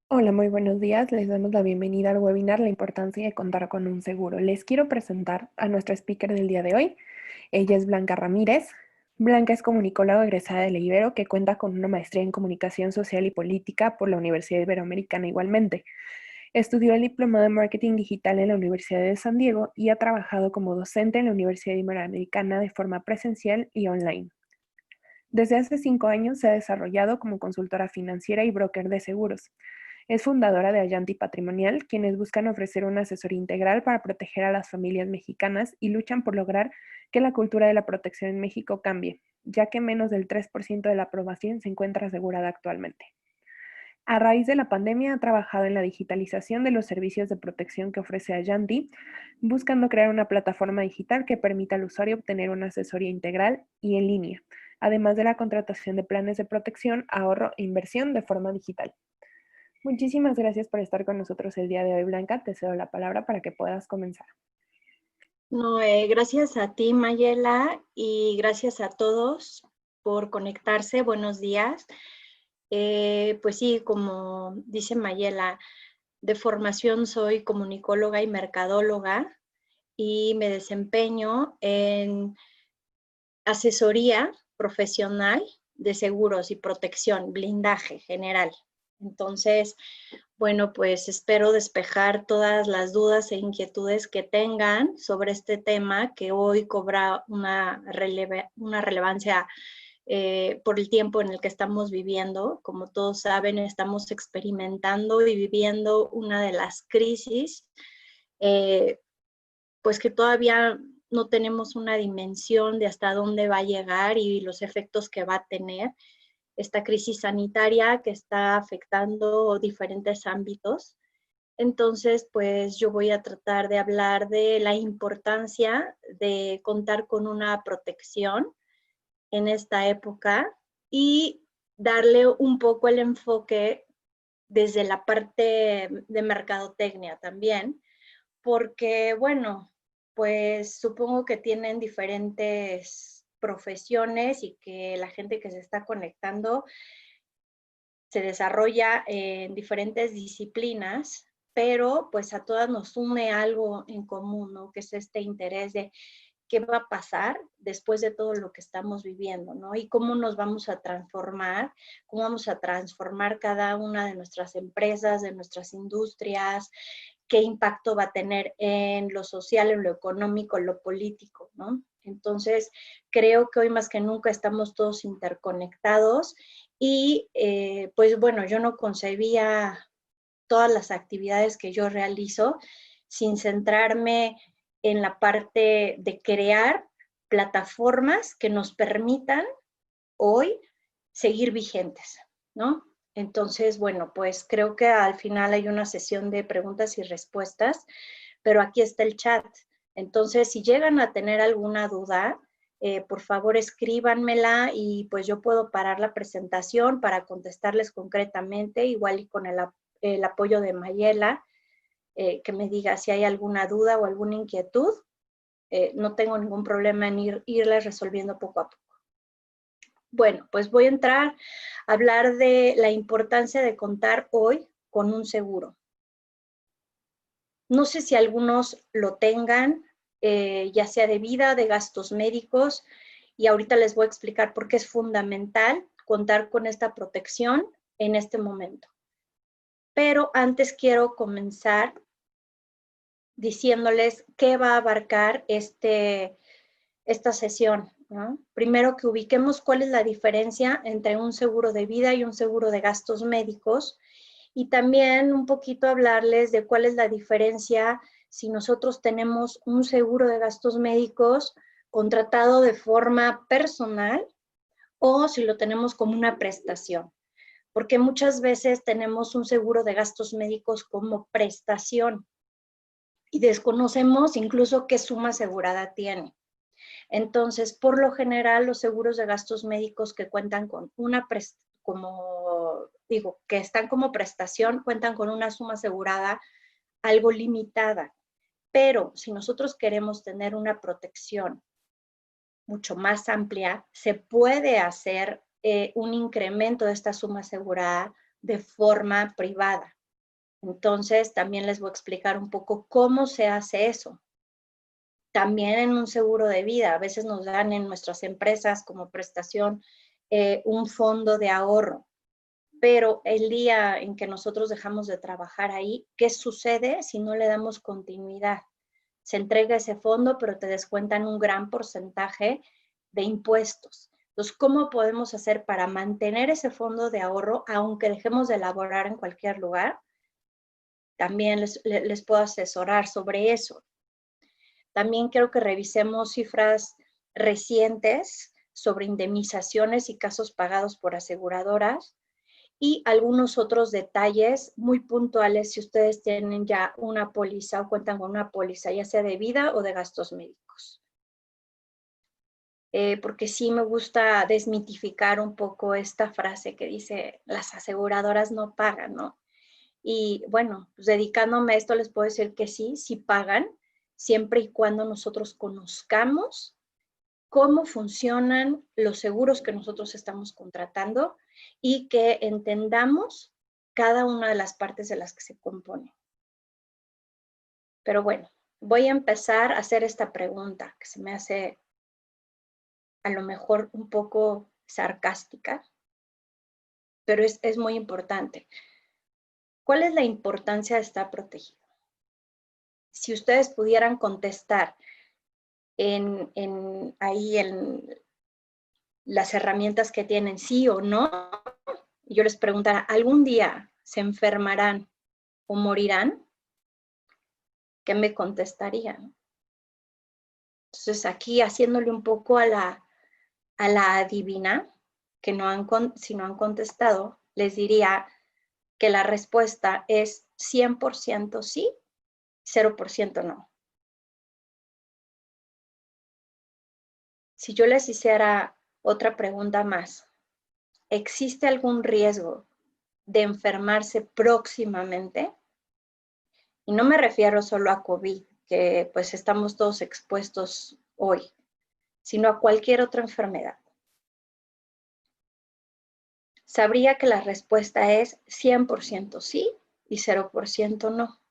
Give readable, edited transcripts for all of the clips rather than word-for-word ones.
Hola, muy buenos días. Les damos la bienvenida al webinar La importancia de contar con un seguro. Les quiero presentar a nuestra speaker del día de hoy. Ella es Blanca Ramírez. Blanca es comunicóloga egresada de la Ibero que cuenta con una maestría en comunicación social y política por la Universidad Iberoamericana igualmente. Estudió el diplomado de marketing digital en la Universidad de San Diego y ha trabajado como docente en la Universidad Iberoamericana de forma presencial y online. Desde hace 5 años se ha desarrollado como consultora financiera y broker de seguros. Es fundadora de Allanti Patrimonial, quienes buscan ofrecer una asesoría integral para proteger a las familias mexicanas y luchan por lograr que la cultura de la protección en México cambie, ya que menos del 3% de la población se encuentra asegurada actualmente. A raíz de la pandemia ha trabajado en la digitalización de los servicios de protección que ofrece Allanti, buscando crear una plataforma digital que permita al usuario obtener una asesoría integral y en línea, además de la contratación de planes de protección, ahorro e inversión de forma digital. Muchísimas gracias por estar con nosotros el día de hoy, Blanca. Te cedo la palabra para que puedas comenzar. No, gracias a ti, Mayela, y gracias a todos por conectarse. Buenos días. Pues sí, como dice Mayela, de formación soy comunicóloga y mercadóloga y me desempeño en asesoría profesional de seguros y protección, blindaje general. Entonces, bueno, pues espero despejar todas las dudas e inquietudes que tengan sobre este tema que hoy cobra una relevancia por el tiempo en el que estamos viviendo. Como todos saben, estamos experimentando y viviendo una de las crisis, pues que todavía no tenemos una dimensión de hasta dónde va a llegar y los efectos que va a tener esta crisis sanitaria que está afectando diferentes ámbitos. Entonces, pues yo voy a tratar de hablar de la importancia de contar con una protección en esta época y darle un poco el enfoque desde la parte de mercadotecnia también, porque bueno, pues supongo que tienen diferentes profesiones y que la gente que se está conectando se desarrolla en diferentes disciplinas, pero pues a todas nos une algo en común, ¿no? Que es este interés de qué va a pasar después de todo lo que estamos viviendo, ¿no? Y cómo nos vamos a transformar, cómo vamos a transformar cada una de nuestras empresas, de nuestras industrias, qué impacto va a tener en lo social, en lo económico, en lo político, ¿no? Entonces, creo que hoy más que nunca estamos todos interconectados y pues bueno, yo no concebía todas las actividades que yo realizo sin centrarme en la parte de crear plataformas que nos permitan hoy seguir vigentes, ¿no? Entonces, bueno, pues creo que al final hay una sesión de preguntas y respuestas, pero aquí está el chat. Entonces, si llegan a tener alguna duda, por favor escríbanmela y pues yo puedo parar la presentación para contestarles concretamente, igual y con el apoyo de Mayela, que me diga si hay alguna duda o alguna inquietud. No tengo ningún problema en irles resolviendo poco a poco. Bueno, pues voy a entrar a hablar de la importancia de contar hoy con un seguro. No sé si algunos lo tengan, ya sea de vida, de gastos médicos, y ahorita les voy a explicar por qué es fundamental contar con esta protección en este momento. Pero antes quiero comenzar diciéndoles qué va a abarcar esta sesión, ¿no? Primero que ubiquemos cuál es la diferencia entre un seguro de vida y un seguro de gastos médicos y también un poquito hablarles de cuál es la diferencia si nosotros tenemos un seguro de gastos médicos contratado de forma personal o si lo tenemos como una prestación, porque muchas veces tenemos un seguro de gastos médicos como prestación y desconocemos incluso qué suma asegurada tiene. Entonces, por lo general, los seguros de gastos médicos que cuentan con que están como prestación, cuentan con una suma asegurada algo limitada. Pero si nosotros queremos tener una protección mucho más amplia, se puede hacer un incremento de esta suma asegurada de forma privada. Entonces, también les voy a explicar un poco cómo se hace eso. También en un seguro de vida, a veces nos dan en nuestras empresas como prestación un fondo de ahorro, pero el día en que nosotros dejamos de trabajar ahí, ¿qué sucede si no le damos continuidad? Se entrega ese fondo, pero te descuentan un gran porcentaje de impuestos. Entonces, ¿cómo podemos hacer para mantener ese fondo de ahorro, aunque dejemos de laborar en cualquier lugar? También les puedo asesorar sobre eso. También quiero que revisemos cifras recientes sobre indemnizaciones y casos pagados por aseguradoras y algunos otros detalles muy puntuales si ustedes tienen ya una póliza o cuentan con una póliza, ya sea de vida o de gastos médicos. Porque sí me gusta desmitificar un poco esta frase que dice las aseguradoras no pagan, ¿no? Y bueno, pues dedicándome a esto les puedo decir que sí, sí pagan, siempre y cuando nosotros conozcamos cómo funcionan los seguros que nosotros estamos contratando y que entendamos cada una de las partes de las que se compone. Pero bueno, voy a empezar a hacer esta pregunta que se me hace a lo mejor un poco sarcástica, pero es muy importante. ¿Cuál es la importancia de estar protegido? Si ustedes pudieran contestar ahí en las herramientas que tienen, sí o no, y yo les preguntara, ¿algún día se enfermarán o morirán? ¿Qué me contestarían? Entonces aquí haciéndole un poco a la adivina, que si no han contestado, les diría que la respuesta es 100% sí, 0% no. Si yo les hiciera otra pregunta más, ¿existe algún riesgo de enfermarse próximamente? Y no me refiero solo a COVID, que pues estamos todos expuestos hoy, sino a cualquier otra enfermedad. Sabría que la respuesta es 100% sí y 0% no.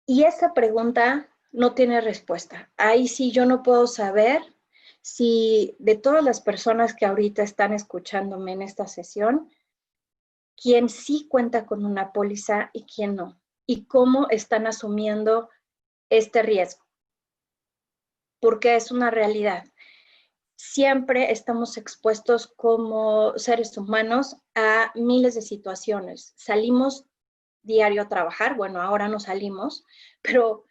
Y esta pregunta no tiene respuesta. Ahí sí yo no puedo saber si de todas las personas que ahorita están escuchándome en esta sesión, quién sí cuenta con una póliza y quién no. Y cómo están asumiendo este riesgo. Porque es una realidad. Siempre estamos expuestos como seres humanos a miles de situaciones. Salimos diario a trabajar, bueno, ahora no salimos, pero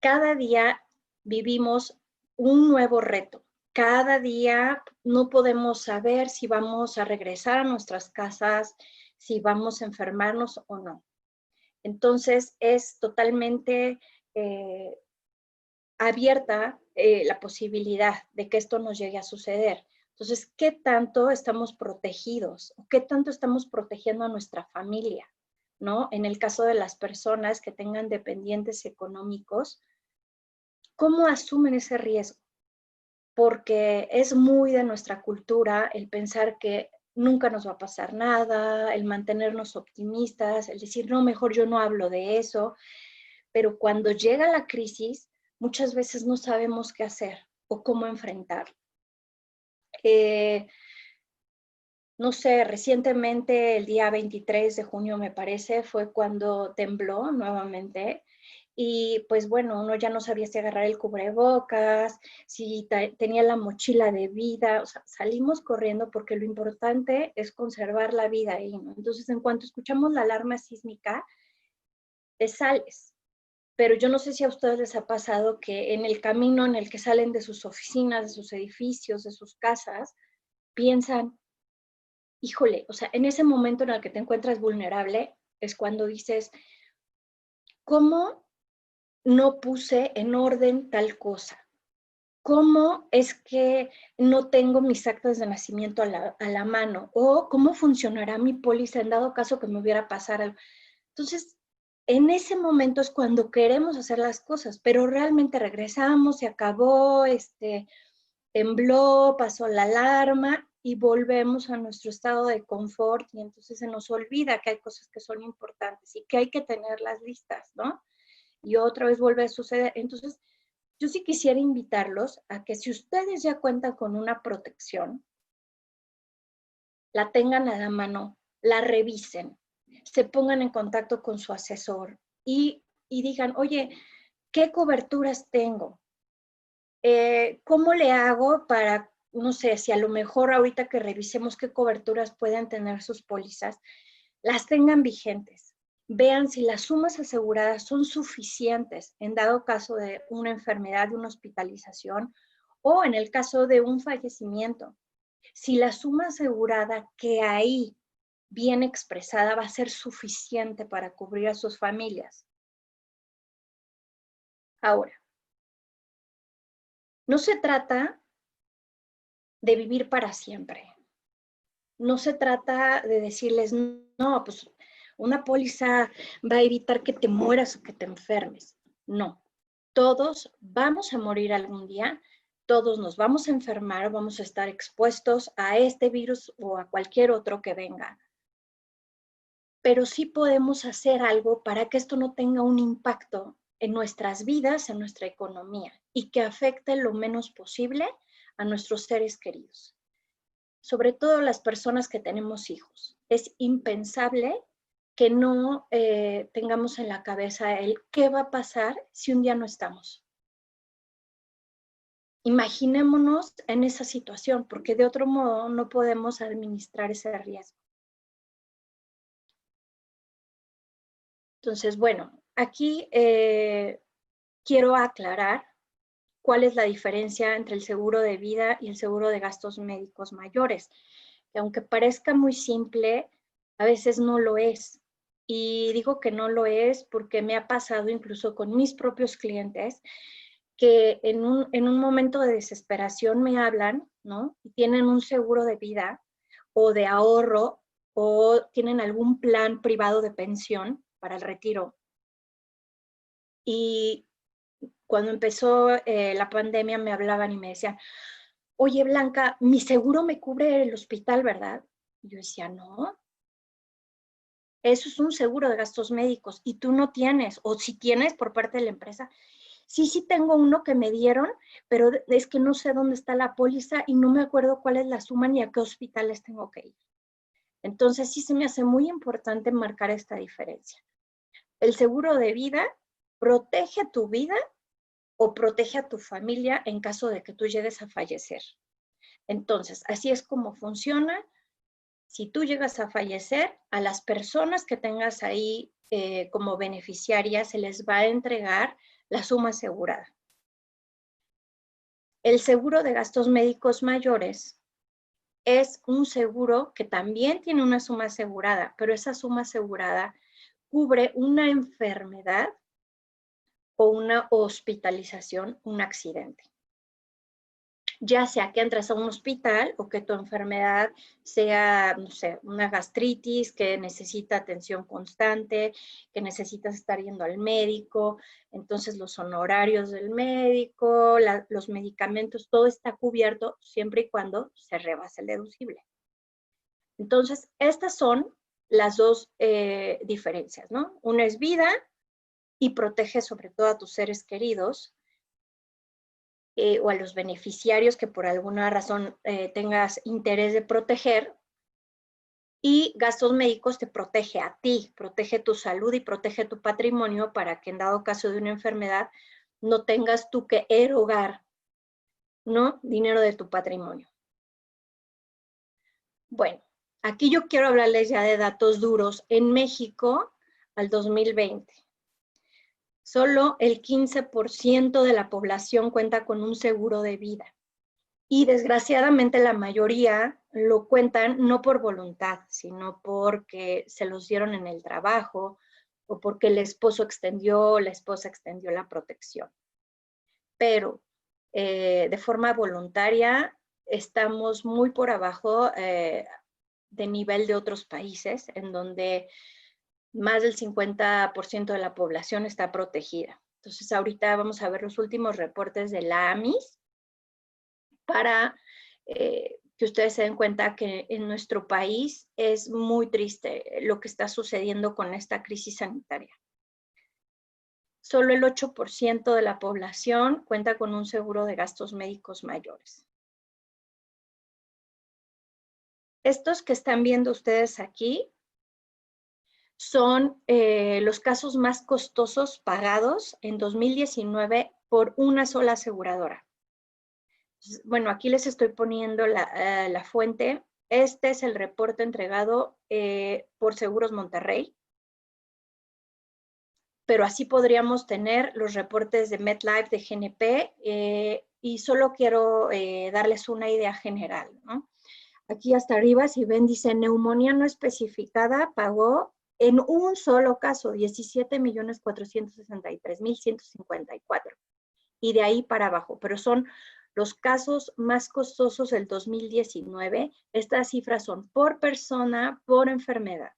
cada día vivimos un nuevo reto. Cada día no podemos saber si vamos a regresar a nuestras casas, si vamos a enfermarnos o no. Entonces es totalmente abierta la posibilidad de que esto nos llegue a suceder. Entonces, ¿qué tanto estamos protegidos? ¿O qué tanto estamos protegiendo a nuestra familia? ¿No? En el caso de las personas que tengan dependientes económicos, ¿cómo asumen ese riesgo? Porque es muy de nuestra cultura el pensar que nunca nos va a pasar nada, el mantenernos optimistas, el decir, no, mejor yo no hablo de eso, pero cuando llega la crisis, muchas veces no sabemos qué hacer o cómo enfrentarlo. No sé, recientemente, el día 23 de junio, me parece, fue cuando tembló nuevamente. Y pues bueno, uno ya no sabía si agarrar el cubrebocas, si tenía la mochila de vida, o sea, salimos corriendo porque lo importante es conservar la vida ahí, ¿no? Entonces, en cuanto escuchamos la alarma sísmica, te sales. Pero yo no sé si a ustedes les ha pasado que en el camino en el que salen de sus oficinas, de sus edificios, de sus casas, piensan, híjole, o sea, en ese momento en el que te encuentras vulnerable, es cuando dices, ¿cómo no puse en orden tal cosa? ¿Cómo es que no tengo mis actas de nacimiento a la mano? ¿O cómo funcionará mi póliza en dado caso que me hubiera pasado algo? Entonces, en ese momento es cuando queremos hacer las cosas, pero realmente regresamos, se acabó, tembló, pasó la alarma y volvemos a nuestro estado de confort y entonces se nos olvida que hay cosas que son importantes y que hay que tenerlas listas, ¿no? Y otra vez vuelve a suceder. Entonces, yo sí quisiera invitarlos a que si ustedes ya cuentan con una protección, la tengan a la mano, la revisen, se pongan en contacto con su asesor y digan, oye, ¿qué coberturas tengo? ¿Cómo le hago para, no sé, si a lo mejor ahorita que revisemos qué coberturas pueden tener sus pólizas, las tengan vigentes? Vean si las sumas aseguradas son suficientes en dado caso de una enfermedad, de una hospitalización o en el caso de un fallecimiento. Si la suma asegurada que ahí bien expresada va a ser suficiente para cubrir a sus familias. Ahora, no se trata de vivir para siempre. No se trata de decirles, no, pues una póliza va a evitar que te mueras o que te enfermes. No, todos vamos a morir algún día, todos nos vamos a enfermar, vamos a estar expuestos a este virus o a cualquier otro que venga. Pero sí podemos hacer algo para que esto no tenga un impacto en nuestras vidas, en nuestra economía y que afecte lo menos posible a nuestros seres queridos. Sobre todo las personas que tenemos hijos. Es impensable que no tengamos en la cabeza el qué va a pasar si un día no estamos. Imaginémonos en esa situación, porque de otro modo no podemos administrar ese riesgo. Entonces, bueno, aquí quiero aclarar cuál es la diferencia entre el seguro de vida y el seguro de gastos médicos mayores, que aunque parezca muy simple, a veces no lo es. Y digo que no lo es porque me ha pasado incluso con mis propios clientes que en un momento de desesperación me hablan, ¿no? Y tienen un seguro de vida o de ahorro o tienen algún plan privado de pensión para el retiro. Y cuando empezó la pandemia me hablaban y me decían, oye Blanca, mi seguro me cubre el hospital, ¿verdad? Y yo decía, no, eso es un seguro de gastos médicos y tú no tienes, o si tienes por parte de la empresa. Sí, sí tengo uno que me dieron, pero es que no sé dónde está la póliza y no me acuerdo cuál es la suma ni a qué hospitales tengo que ir. Entonces sí se me hace muy importante marcar esta diferencia. El seguro de vida protege tu vida o protege a tu familia en caso de que tú llegues a fallecer. Entonces, así es como funciona. Si tú llegas a fallecer, a las personas que tengas ahí como beneficiarias se les va a entregar la suma asegurada. El seguro de gastos médicos mayores es un seguro que también tiene una suma asegurada, pero esa suma asegurada cubre una enfermedad o una hospitalización, un accidente. Ya sea que entres a un hospital o que tu enfermedad sea, no sé, una gastritis que necesita atención constante, que necesitas estar yendo al médico, entonces los honorarios del médico, los medicamentos, todo está cubierto siempre y cuando se rebase el deducible. Entonces, estas son las dos diferencias, ¿no? Una es vida y protege sobre todo a tus seres queridos, o a los beneficiarios que por alguna razón tengas interés de proteger, y gastos médicos te protege a ti, protege tu salud y protege tu patrimonio para que en dado caso de una enfermedad no tengas tú que erogar, ¿no? Dinero de tu patrimonio. Bueno, aquí yo quiero hablarles ya de datos duros. En México, al 2020, solo el 15% de la población cuenta con un seguro de vida. Y desgraciadamente la mayoría lo cuentan no por voluntad, sino porque se los dieron en el trabajo o porque el esposo extendió, la esposa extendió la protección. Pero de forma voluntaria estamos muy por abajo de nivel de otros países en donde más del 50% de la población está protegida. Entonces, ahorita vamos a ver los últimos reportes de la AMIS para que ustedes se den cuenta que en nuestro país es muy triste lo que está sucediendo con esta crisis sanitaria. Solo el 8% de la población cuenta con un seguro de gastos médicos mayores. Estos que están viendo ustedes aquí son los casos más costosos pagados en 2019 por una sola aseguradora. Bueno, aquí les estoy poniendo la fuente. Este es el reporte entregado por Seguros Monterrey, pero así podríamos tener los reportes de MetLife, de GNP, y solo quiero darles una idea general, ¿no? Aquí hasta arriba, si ven, dice neumonía no especificada, pagó en un solo caso 17.463.154. Y de ahí para abajo, pero son los casos más costosos del 2019. Estas cifras son por persona, por enfermedad.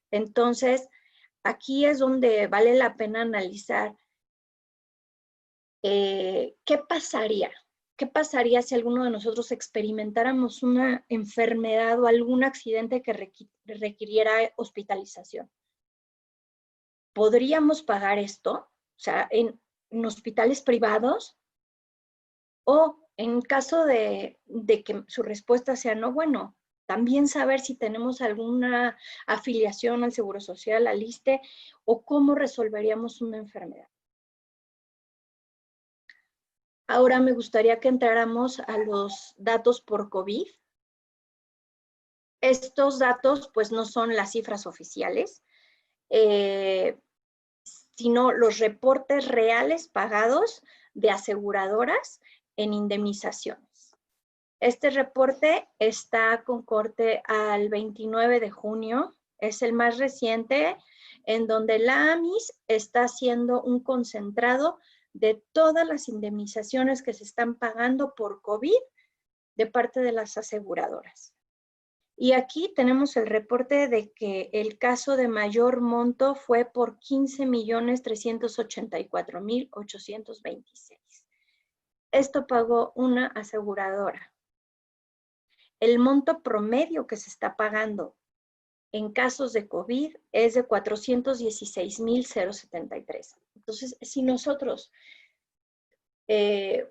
Entonces, aquí es donde vale la pena analizar qué pasaría. ¿Qué pasaría si alguno de nosotros experimentáramos una enfermedad o algún accidente que requiriera hospitalización? ¿Podríamos pagar esto? O sea, en hospitales privados, o en caso de que su respuesta sea no, bueno, también saber si tenemos alguna afiliación al Seguro Social, al ISSSTE, o cómo resolveríamos una enfermedad. Ahora me gustaría que entráramos a los datos por COVID. Estos datos pues no son las cifras oficiales, sino los reportes reales pagados de aseguradoras en indemnizaciones. Este reporte está con corte al 29 de junio, es el más reciente, en donde la AMIS está haciendo un concentrado de todas las indemnizaciones que se están pagando por COVID de parte de las aseguradoras. Y aquí tenemos el reporte de que el caso de mayor monto fue por 15.384.826. Esto pagó una aseguradora. El monto promedio que se está pagando en casos de COVID es de 416.073. Entonces, si nosotros,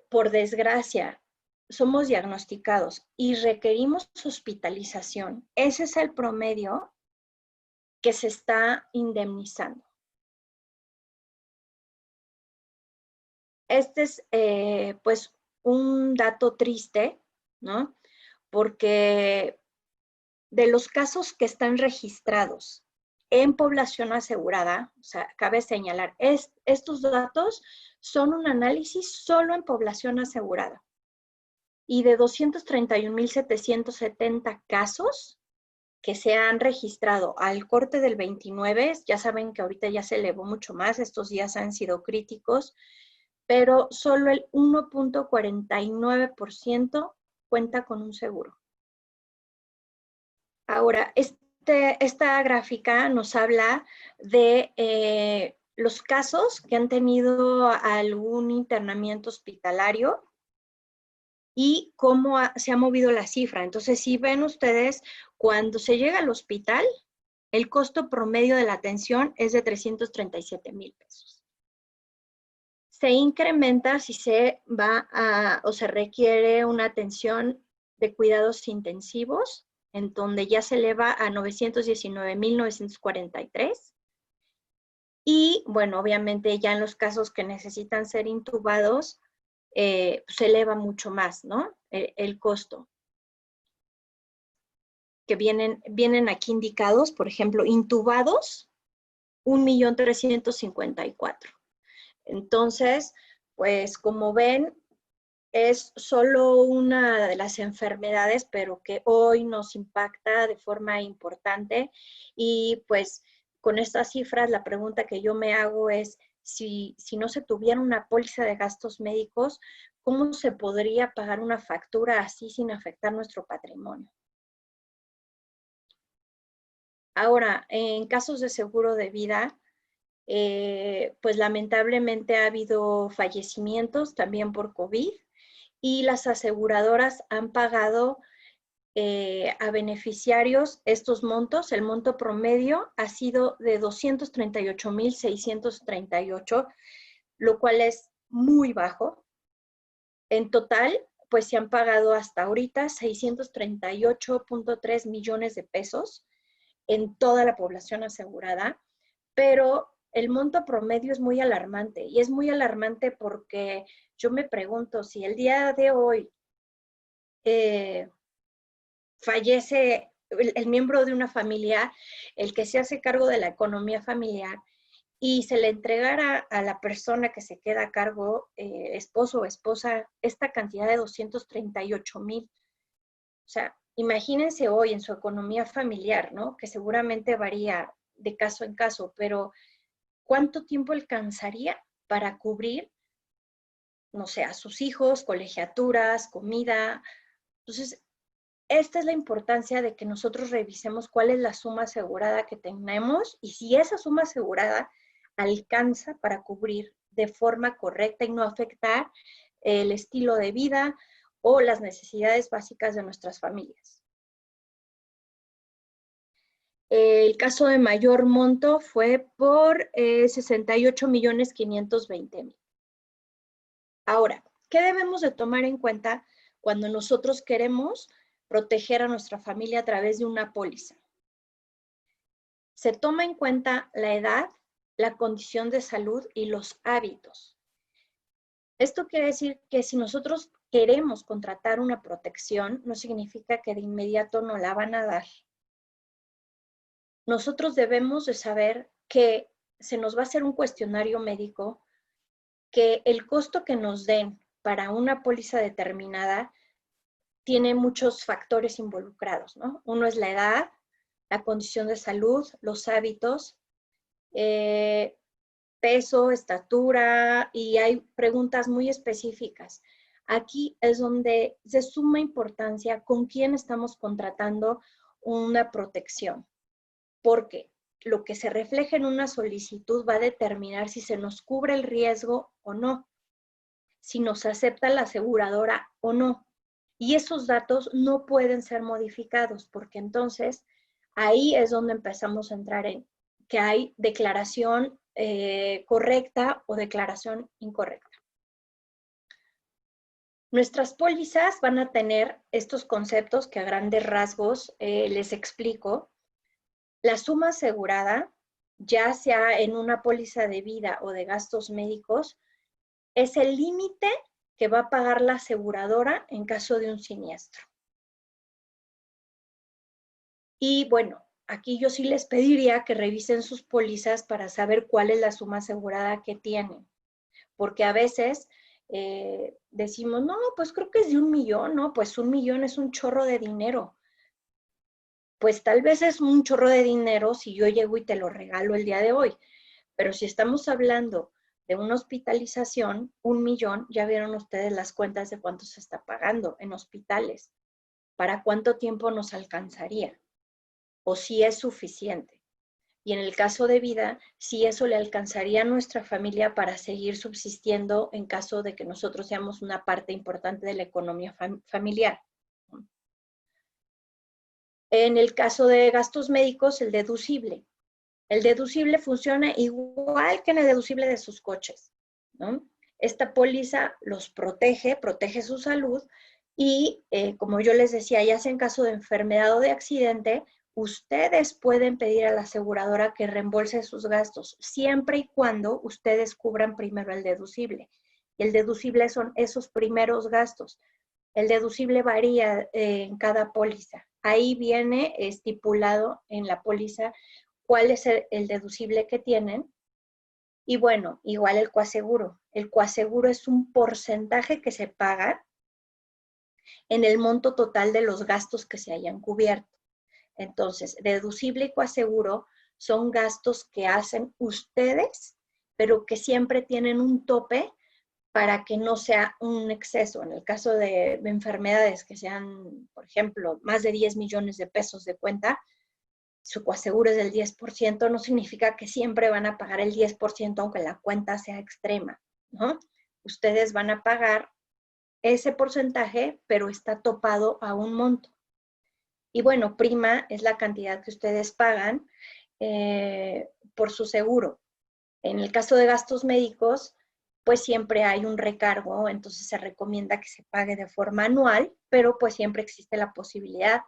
por desgracia, somos diagnosticados y requerimos hospitalización, ese es el promedio que se está indemnizando. Este es, pues, un dato triste, ¿no? Porque de los casos que están registrados en población asegurada, o sea, cabe señalar, estos datos son un análisis solo en población asegurada. Y de 231.770 casos que se han registrado al corte del 29, ya saben que ahorita ya se elevó mucho más, estos días han sido críticos, pero solo el 1.49% cuenta con un seguro. Ahora, esta gráfica nos habla de los casos que han tenido algún internamiento hospitalario y cómo se ha movido la cifra. Entonces, si ven ustedes, cuando se llega al hospital, el costo promedio de la atención es de 337,000 pesos. Se incrementa si se va o se requiere una atención de cuidados intensivos, en donde ya se eleva a 919,943. Y bueno, obviamente ya en los casos que necesitan ser intubados, se eleva mucho más, ¿no? El costo. Que vienen aquí indicados, por ejemplo, intubados, 1,354,000. Entonces, pues como ven, es solo una de las enfermedades, pero que hoy nos impacta de forma importante. Y pues con estas cifras, la pregunta que yo me hago es, si no se tuviera una póliza de gastos médicos, ¿cómo se podría pagar una factura así sin afectar nuestro patrimonio? Ahora, en casos de seguro de vida, pues lamentablemente ha habido fallecimientos también por COVID y las aseguradoras han pagado a beneficiarios estos montos. El monto promedio ha sido de 238,638, lo cual es muy bajo. En total, pues se han pagado hasta ahorita 638.3 millones de pesos en toda la población asegurada, pero el monto promedio es muy alarmante y es muy alarmante porque yo me pregunto si el día de hoy fallece el miembro de una familia, el que se hace cargo de la economía familiar, y se le entregara a la persona que se queda a cargo, esposo o esposa, esta cantidad de 238,000. O sea, imagínense hoy en su economía familiar, ¿no? Que seguramente varía de caso en caso, pero ¿cuánto tiempo alcanzaría para cubrir, no sé, a sus hijos, colegiaturas, comida? Entonces, esta es la importancia de que nosotros revisemos cuál es la suma asegurada que tenemos y si esa suma asegurada alcanza para cubrir de forma correcta y no afectar el estilo de vida o las necesidades básicas de nuestras familias. El caso de mayor monto fue por 68,520,000. Ahora, ¿qué debemos de tomar en cuenta cuando nosotros queremos proteger a nuestra familia a través de una póliza? Se toma en cuenta la edad, la condición de salud y los hábitos. Esto quiere decir que si nosotros queremos contratar una protección, no significa que de inmediato nos la van a dar. Nosotros debemos de saber que se nos va a hacer un cuestionario médico, que el costo que nos den para una póliza determinada tiene muchos factores involucrados, ¿no? Uno es la edad, la condición de salud, los hábitos, peso, estatura, y hay preguntas muy específicas. Aquí es donde es de suma importancia con quién estamos contratando una protección, porque lo que se refleja en una solicitud va a determinar si se nos cubre el riesgo o no, si nos acepta la aseguradora o no. Y esos datos no pueden ser modificados, porque entonces ahí es donde empezamos a entrar en que hay declaración correcta o declaración incorrecta. Nuestras pólizas van a tener estos conceptos que a grandes rasgos les explico. La suma asegurada, ya sea en una póliza de vida o de gastos médicos, es el límite que va a pagar la aseguradora en caso de un siniestro. Y bueno, aquí yo sí les pediría que revisen sus pólizas para saber cuál es la suma asegurada que tienen, porque a veces decimos, no, pues creo que es de 1,000,000, no, pues 1,000,000 es un chorro de dinero. Pues tal vez es un chorro de dinero si yo llego y te lo regalo el día de hoy, pero si estamos hablando de una hospitalización, 1,000,000, ya vieron ustedes las cuentas de cuánto se está pagando en hospitales, para cuánto tiempo nos alcanzaría, o si es suficiente. Y en el caso de vida, si eso le alcanzaría a nuestra familia para seguir subsistiendo en caso de que nosotros seamos una parte importante de la economía familiar. En el caso de gastos médicos, el deducible. El deducible funciona igual que en el deducible de sus coches, ¿no? Esta póliza los protege su salud y, como yo les decía, ya sea en caso de enfermedad o de accidente, ustedes pueden pedir a la aseguradora que reembolse sus gastos, siempre y cuando ustedes cubran primero el deducible. Y el deducible son esos primeros gastos. El deducible varía en cada póliza. Ahí viene estipulado en la póliza cuál es el deducible que tienen. Y bueno, igual el coaseguro. El coaseguro es un porcentaje que se paga en el monto total de los gastos que se hayan cubierto. Entonces, deducible y coaseguro son gastos que hacen ustedes, pero que siempre tienen un tope para que no sea un exceso. En el caso de enfermedades que sean, por ejemplo, más de 10 millones de pesos de cuenta, su coaseguro es del 10%, no significa que siempre van a pagar el 10% aunque la cuenta sea extrema, ¿no? Ustedes van a pagar ese porcentaje, pero está topado a un monto. Y bueno, prima es la cantidad que ustedes pagan por su seguro. En el caso de gastos médicos, pues siempre hay un recargo, entonces se recomienda que se pague de forma anual, pero pues siempre existe la posibilidad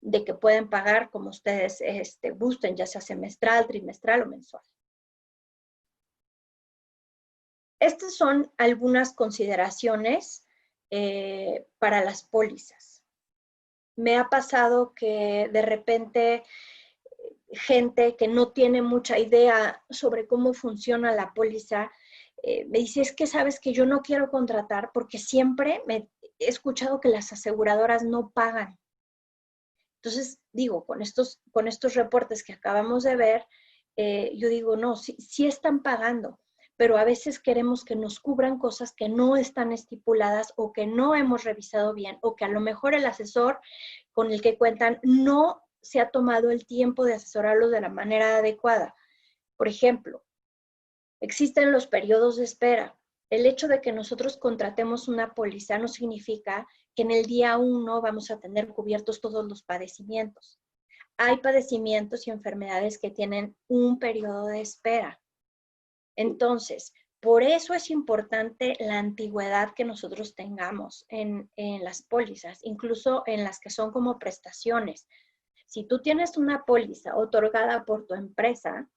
de que pueden pagar como ustedes gusten, ya sea semestral, trimestral o mensual. Estas son algunas consideraciones para las pólizas. Me ha pasado que de repente gente que no tiene mucha idea sobre cómo funciona la póliza, me dice, es que sabes que yo no quiero contratar porque siempre he escuchado que las aseguradoras no pagan. Entonces, digo, con estos reportes que acabamos de ver, yo digo, no, sí están pagando, pero a veces queremos que nos cubran cosas que no están estipuladas o que no hemos revisado bien o que a lo mejor el asesor con el que cuentan no se ha tomado el tiempo de asesorarlos de la manera adecuada. Por ejemplo, existen los periodos de espera. El hecho de que nosotros contratemos una póliza no significa que en el día 1 vamos a tener cubiertos todos los padecimientos. Hay padecimientos y enfermedades que tienen un periodo de espera. Entonces, por eso es importante la antigüedad que nosotros tengamos en las pólizas, incluso en las que son como prestaciones. Si tú tienes una póliza otorgada por tu empresa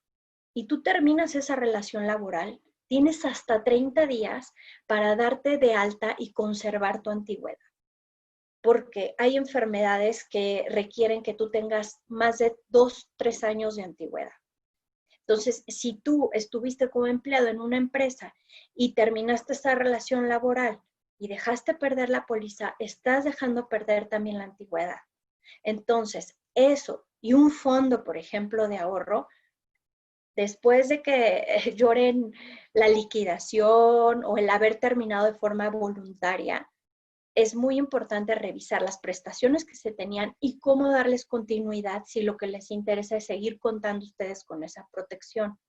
y tú terminas esa relación laboral, tienes hasta 30 días para darte de alta y conservar tu antigüedad. Porque hay enfermedades que requieren que tú tengas más de 2, 3 años de antigüedad. Entonces, si tú estuviste como empleado en una empresa y terminaste esa relación laboral y dejaste perder la póliza, estás dejando perder también la antigüedad. Entonces, eso y un fondo, por ejemplo, de ahorro, después de que lloren la liquidación o el haber terminado de forma voluntaria, es muy importante revisar las prestaciones que se tenían y cómo darles continuidad si lo que les interesa es seguir contando ustedes con esa protección.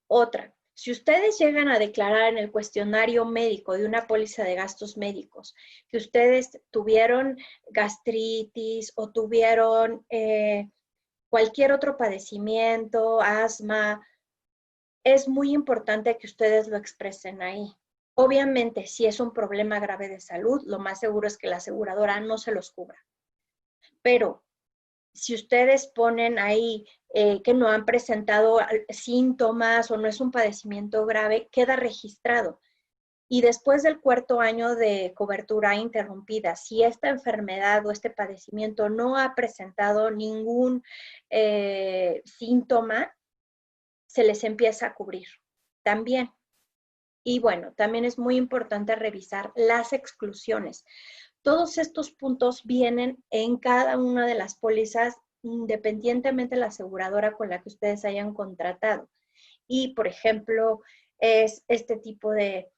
Otra, si ustedes llegan a declarar en el cuestionario médico de una póliza de gastos médicos que ustedes tuvieron gastritis o tuvieron cualquier otro padecimiento, asma, es muy importante que ustedes lo expresen ahí. Obviamente, si es un problema grave de salud, lo más seguro es que la aseguradora no se los cubra. Pero si ustedes ponen ahí que no han presentado síntomas o no es un padecimiento grave, queda registrado. Y después del 4º año de cobertura interrumpida, si esta enfermedad o este padecimiento no ha presentado ningún síntoma, se les empieza a cubrir también. Y bueno, también es muy importante revisar las exclusiones. Todos estos puntos vienen en cada una de las pólizas, independientemente de la aseguradora con la que ustedes hayan contratado. Y, por ejemplo, es este tipo de,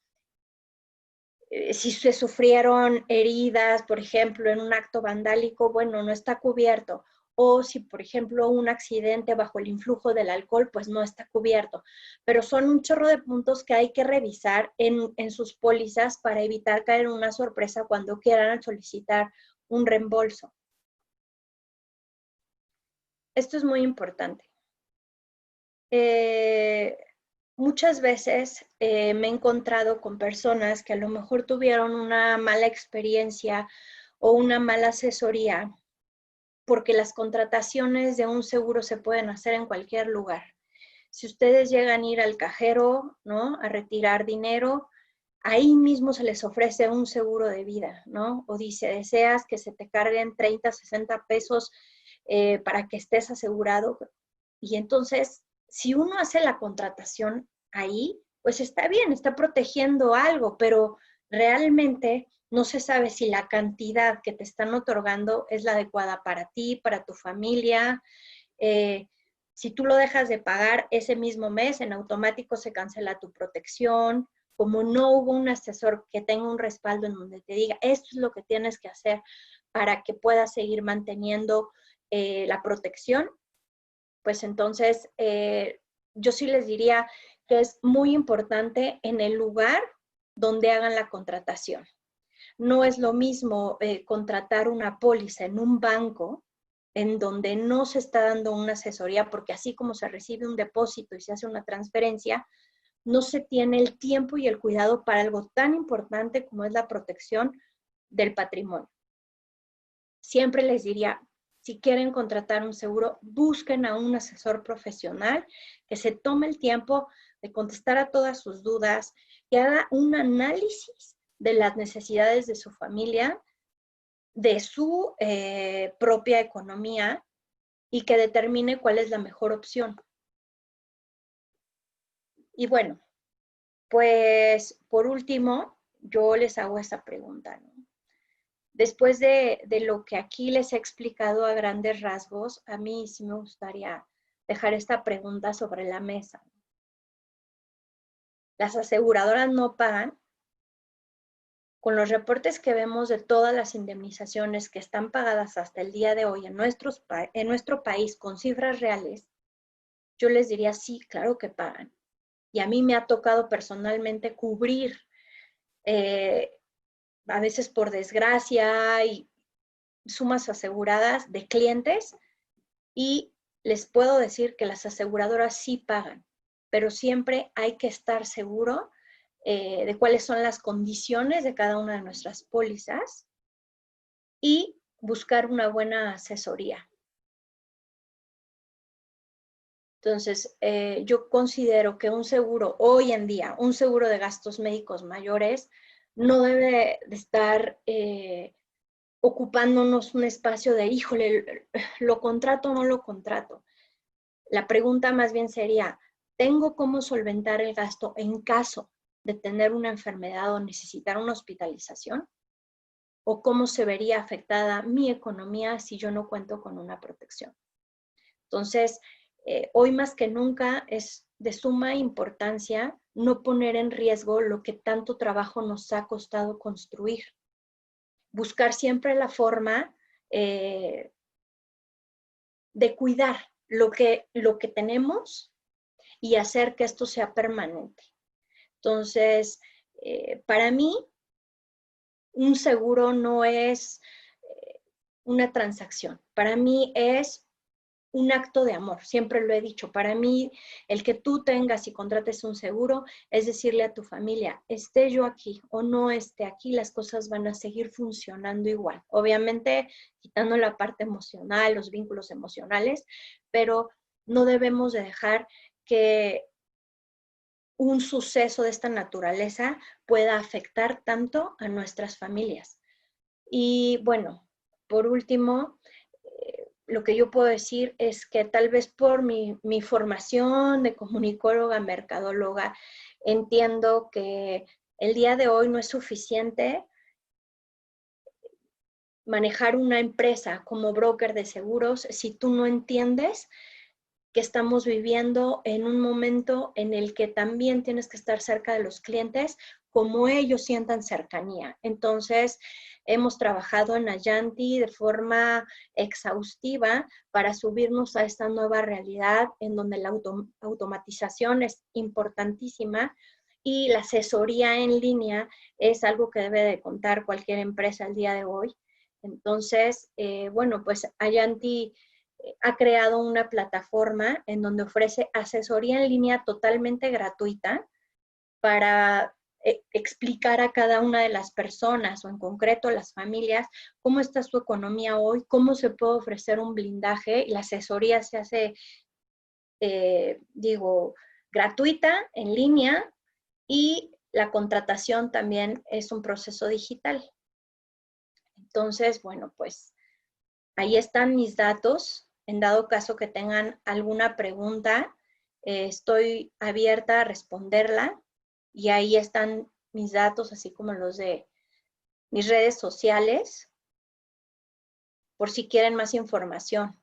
si se sufrieron heridas, por ejemplo, en un acto vandálico, bueno, no está cubierto. O si, por ejemplo, un accidente bajo el influjo del alcohol, pues no está cubierto. Pero son un chorro de puntos que hay que revisar en sus pólizas para evitar caer en una sorpresa cuando quieran solicitar un reembolso. Esto es muy importante. Muchas veces me he encontrado con personas que a lo mejor tuvieron una mala experiencia o una mala asesoría porque las contrataciones de un seguro se pueden hacer en cualquier lugar. Si ustedes llegan a ir al cajero, ¿no?, a retirar dinero, ahí mismo se les ofrece un seguro de vida, ¿no? O dice, deseas que se te carguen 30, 60 pesos para que estés asegurado. Y entonces, si uno hace la contratación ahí, pues está bien, está protegiendo algo, pero realmente no se sabe si la cantidad que te están otorgando es la adecuada para ti, para tu familia. Si tú lo dejas de pagar ese mismo mes, en automático se cancela tu protección. Como no hubo un asesor que tenga un respaldo en donde te diga, esto es lo que tienes que hacer para que puedas seguir manteniendo la protección, pues entonces yo sí les diría que es muy importante en el lugar donde hagan la contratación. No es lo mismo contratar una póliza en un banco en donde no se está dando una asesoría, porque así como se recibe un depósito y se hace una transferencia, no se tiene el tiempo y el cuidado para algo tan importante como es la protección del patrimonio. Siempre les diría, si quieren contratar un seguro, busquen a un asesor profesional que se tome el tiempo de contestar a todas sus dudas, que haga un análisis de las necesidades de su familia, de su propia economía y que determine cuál es la mejor opción. Y bueno, pues por último, yo les hago esta pregunta, ¿no? Después de lo que aquí les he explicado a grandes rasgos, a mí sí me gustaría dejar esta pregunta sobre la mesa. ¿Las aseguradoras no pagan? Con los reportes que vemos de todas las indemnizaciones que están pagadas hasta el día de hoy en nuestro país con cifras reales, yo les diría sí, claro que pagan. Y a mí me ha tocado personalmente cubrir, a veces por desgracia, y sumas aseguradas de clientes, y les puedo decir que las aseguradoras sí pagan, pero siempre hay que estar seguro de cuáles son las condiciones de cada una de nuestras pólizas y buscar una buena asesoría. Entonces, yo considero que un seguro, hoy en día, un seguro de gastos médicos mayores, no debe de estar ocupándonos un espacio de, híjole, ¿lo contrato o no lo contrato? La pregunta más bien sería, ¿tengo cómo solventar el gasto en caso de tener una enfermedad o necesitar una hospitalización? ¿O cómo se vería afectada mi economía si yo no cuento con una protección? Entonces, hoy más que nunca es de suma importancia no poner en riesgo lo que tanto trabajo nos ha costado construir. Buscar siempre la forma de cuidar lo que tenemos y hacer que esto sea permanente. Entonces, para mí, un seguro no es una transacción. Para mí es un acto de amor, siempre lo he dicho. Para mí, el que tú tengas y contrates un seguro es decirle a tu familia, esté yo aquí o no esté aquí, las cosas van a seguir funcionando igual. Obviamente, quitando la parte emocional, los vínculos emocionales, pero no debemos de dejar que un suceso de esta naturaleza pueda afectar tanto a nuestras familias. Y bueno, por último, lo que yo puedo decir es que tal vez por mi formación de comunicóloga, mercadóloga, entiendo que el día de hoy no es suficiente manejar una empresa como broker de seguros si tú no entiendes que estamos viviendo en un momento en el que también tienes que estar cerca de los clientes como ellos sientan cercanía. Entonces, hemos trabajado en Allanty de forma exhaustiva para subirnos a esta nueva realidad en donde la automatización es importantísima y la asesoría en línea es algo que debe de contar cualquier empresa el día de hoy. Entonces, bueno, pues Allanty ha creado una plataforma en donde ofrece asesoría en línea totalmente gratuita para explicar a cada una de las personas o en concreto las familias cómo está su economía hoy, cómo se puede ofrecer un blindaje. La asesoría se hace, gratuita, en línea, y la contratación también es un proceso digital. Entonces, bueno, pues ahí están mis datos. En dado caso que tengan alguna pregunta, estoy abierta a responderla. Y ahí están mis datos, así como los de mis redes sociales, por si quieren más información.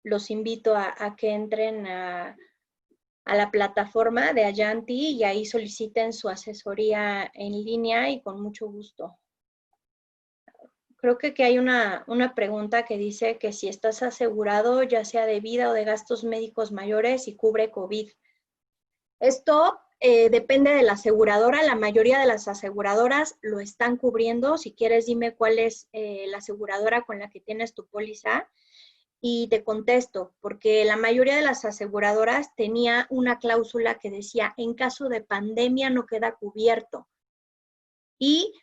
Los invito a que entren a la plataforma de Allanty y ahí soliciten su asesoría en línea y con mucho gusto. creo que aquí hay una pregunta que dice que si estás asegurado, ya sea de vida o de gastos médicos mayores y cubre COVID. Esto depende de la aseguradora. La mayoría de las aseguradoras lo están cubriendo. Si quieres, dime cuál es la aseguradora con la que tienes tu póliza y te contesto, porque la mayoría de las aseguradoras tenía una cláusula que decía, en caso de pandemia no queda cubierto. Y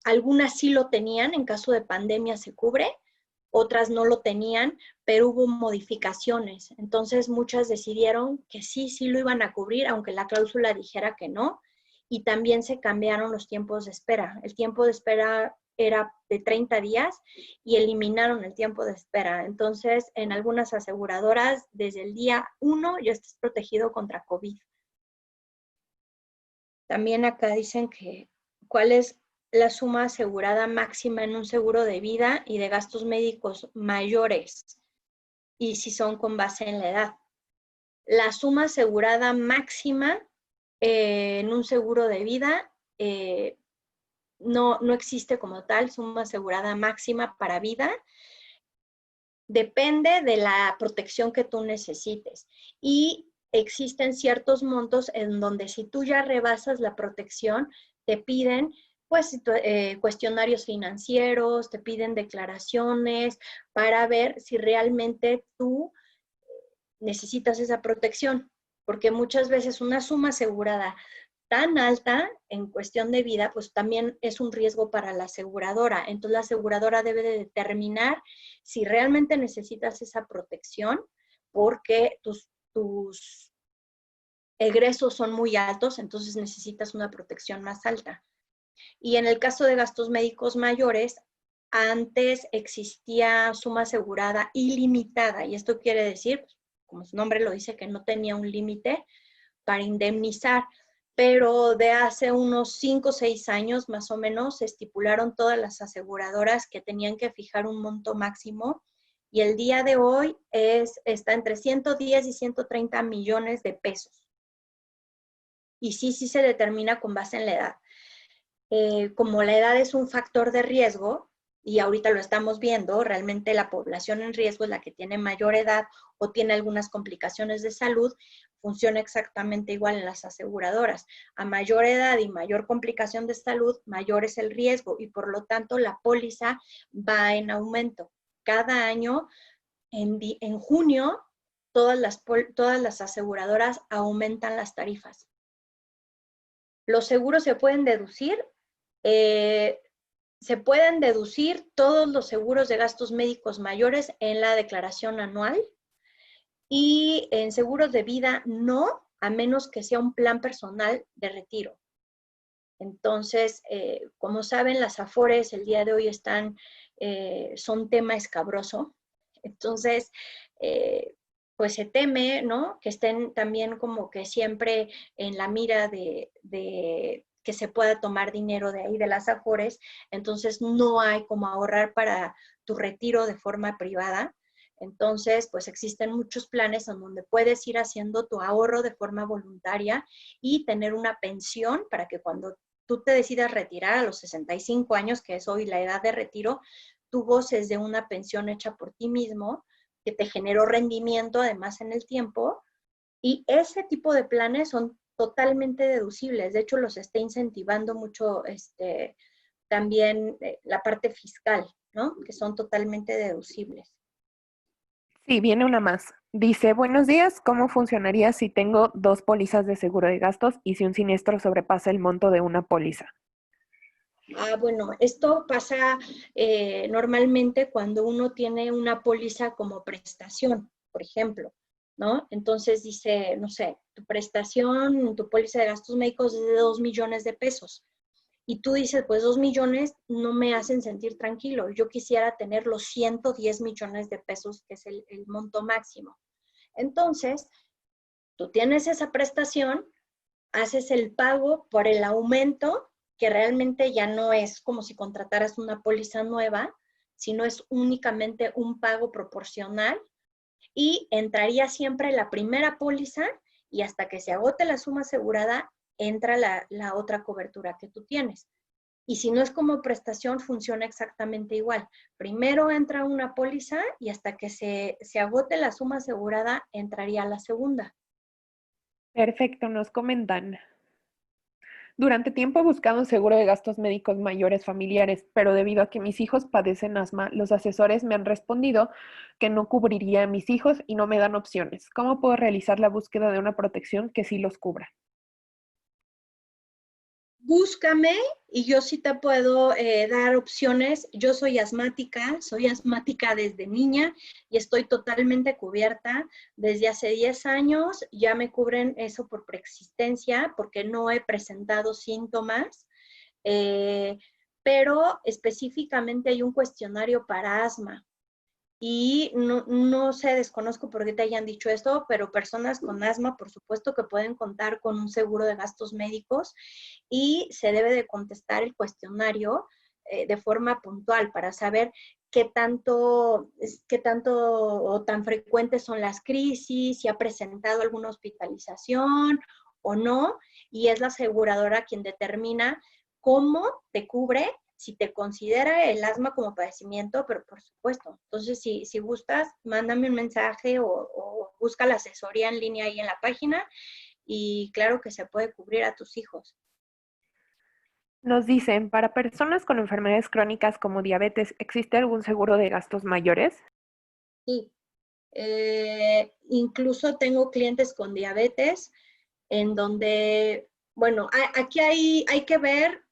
algunas sí lo tenían, en caso de pandemia se cubre, otras no lo tenían, pero hubo modificaciones. Entonces muchas decidieron que sí, sí lo iban a cubrir, aunque la cláusula dijera que no. Y también se cambiaron los tiempos de espera. El tiempo de espera era de 30 días y eliminaron el tiempo de espera. Entonces, en algunas aseguradoras, desde el día 1 ya estás protegido contra COVID. También acá dicen que cuál es la suma asegurada máxima en un seguro de vida y de gastos médicos mayores y si son con base en la edad. La suma asegurada máxima en un seguro de vida no existe como tal, suma asegurada máxima para vida. Depende de la protección que tú necesites. Y existen ciertos montos en donde si tú ya rebasas la protección, te piden pues cuestionarios financieros, te piden declaraciones para ver si realmente tú necesitas esa protección, porque muchas veces una suma asegurada tan alta en cuestión de vida, pues también es un riesgo para la aseguradora. Entonces la aseguradora debe de determinar si realmente necesitas esa protección porque tus egresos son muy altos, entonces necesitas una protección más alta. Y en el caso de gastos médicos mayores, antes existía suma asegurada ilimitada, y esto quiere decir, como su nombre lo dice, que no tenía un límite para indemnizar, pero de hace unos 5 o 6 años más o menos se estipularon todas las aseguradoras que tenían que fijar un monto máximo y el día de hoy está entre 110 y 130 millones de pesos. Y sí se determina con base en la edad. Como la edad es un factor de riesgo, y ahorita lo estamos viendo, realmente la población en riesgo es la que tiene mayor edad o tiene algunas complicaciones de salud, funciona exactamente igual en las aseguradoras. A mayor edad y mayor complicación de salud, mayor es el riesgo y por lo tanto la póliza va en aumento. Cada año, en junio, todas las aseguradoras aumentan las tarifas. Los seguros se pueden deducir. Se pueden deducir todos los seguros de gastos médicos mayores en la declaración anual y en seguros de vida no, a menos que sea un plan personal de retiro. Entonces, como saben, las Afores el día de hoy son tema escabroso. Entonces, pues se teme, ¿no? Que estén también como que siempre en la mira de que se pueda tomar dinero de ahí de las Afores. Entonces, no hay como ahorrar para tu retiro de forma privada. Entonces, pues existen muchos planes en donde puedes ir haciendo tu ahorro de forma voluntaria y tener una pensión para que cuando tú te decidas retirar a los 65 años, que es hoy la edad de retiro, tú goces de una pensión hecha por ti mismo, que te generó rendimiento además en el tiempo, y ese tipo de planes son totalmente deducibles. De hecho, los está incentivando mucho también la parte fiscal, ¿no? Que son totalmente deducibles. Sí, viene una más. Dice, buenos días, ¿cómo funcionaría si tengo dos pólizas de seguro de gastos y si un siniestro sobrepasa el monto de una póliza? Bueno, esto pasa normalmente cuando uno tiene una póliza como prestación, por ejemplo, ¿no? Entonces dice, no sé, tu prestación, tu póliza de gastos médicos es de 2 millones de pesos. Y tú dices, pues 2 millones no me hacen sentir tranquilo. Yo quisiera tener los 110 millones de pesos, que es el monto máximo. Entonces, tú tienes esa prestación, haces el pago por el aumento, que realmente ya no es como si contrataras una póliza nueva, sino es únicamente un pago proporcional y entraría siempre la primera póliza y hasta que se agote la suma asegurada, entra la otra cobertura que tú tienes. Y si no es como prestación, funciona exactamente igual. Primero entra una póliza y hasta que se agote la suma asegurada, entraría la segunda. Perfecto, nos comentan. Durante tiempo he buscado un seguro de gastos médicos mayores familiares, pero debido a que mis hijos padecen asma, los asesores me han respondido que no cubriría a mis hijos y no me dan opciones. ¿Cómo puedo realizar la búsqueda de una protección que sí los cubra? Búscame y yo sí te puedo dar opciones. Yo soy asmática desde niña y estoy totalmente cubierta. Desde hace 10 años ya me cubren eso por preexistencia porque no he presentado síntomas. Eh, pero específicamente hay un cuestionario para asma. Y no sé, desconozco por qué te hayan dicho esto, pero personas con asma, por supuesto que pueden contar con un seguro de gastos médicos y se debe de contestar el cuestionario de forma puntual para saber qué tanto o tan frecuentes son las crisis, si ha presentado alguna hospitalización o no, y es la aseguradora quien determina cómo te cubre si te considera el asma como padecimiento, pero por supuesto. Entonces, si gustas, mándame un mensaje o busca la asesoría en línea ahí en la página y claro que se puede cubrir a tus hijos. Nos dicen, para personas con enfermedades crónicas como diabetes, ¿existe algún seguro de gastos mayores? Sí, incluso tengo clientes con diabetes en donde, bueno, aquí hay que ver.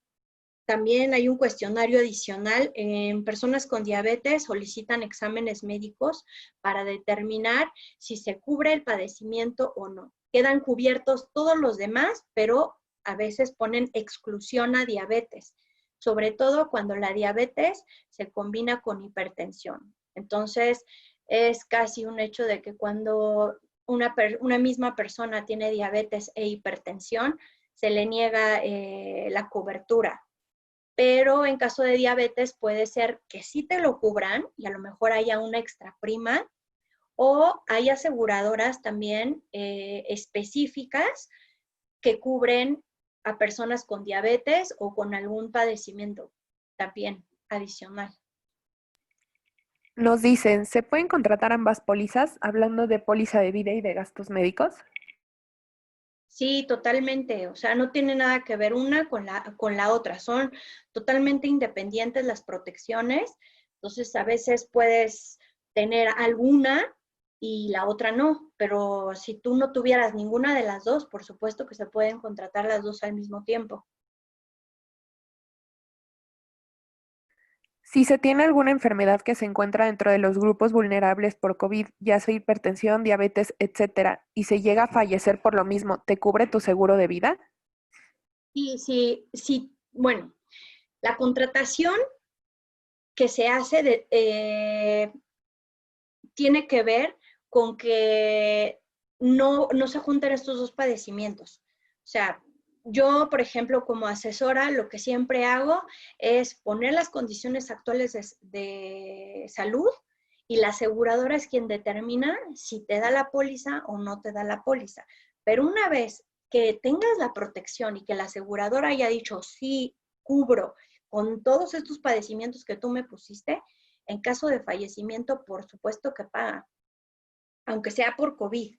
También hay un cuestionario adicional. En personas con diabetes solicitan exámenes médicos para determinar si se cubre el padecimiento o no. Quedan cubiertos todos los demás, pero a veces ponen exclusión a diabetes, sobre todo cuando la diabetes se combina con hipertensión. Entonces, es casi un hecho de que cuando una misma persona tiene diabetes e hipertensión, se le niega la cobertura, pero en caso de diabetes puede ser que sí te lo cubran y a lo mejor haya una extra prima o hay aseguradoras también específicas que cubren a personas con diabetes o con algún padecimiento también adicional. Nos dicen, ¿se pueden contratar ambas pólizas, hablando de póliza de vida y de gastos médicos? Sí, totalmente. O sea, no tiene nada que ver una con la otra. Son totalmente independientes las protecciones. Entonces, a veces puedes tener alguna y la otra no. Pero si tú no tuvieras ninguna de las dos, por supuesto que se pueden contratar las dos al mismo tiempo. Si se tiene alguna enfermedad que se encuentra dentro de los grupos vulnerables por COVID, ya sea hipertensión, diabetes, etcétera, y se llega a fallecer por lo mismo, ¿te cubre tu seguro de vida? Y sí, bueno, la contratación que se hace tiene que ver con que no se junten estos dos padecimientos. O sea, yo, por ejemplo, como asesora, lo que siempre hago es poner las condiciones actuales de salud y la aseguradora es quien determina si te da la póliza o no te da la póliza. Pero una vez que tengas la protección y que la aseguradora haya dicho, sí, cubro con todos estos padecimientos que tú me pusiste, en caso de fallecimiento, por supuesto que paga, aunque sea por COVID.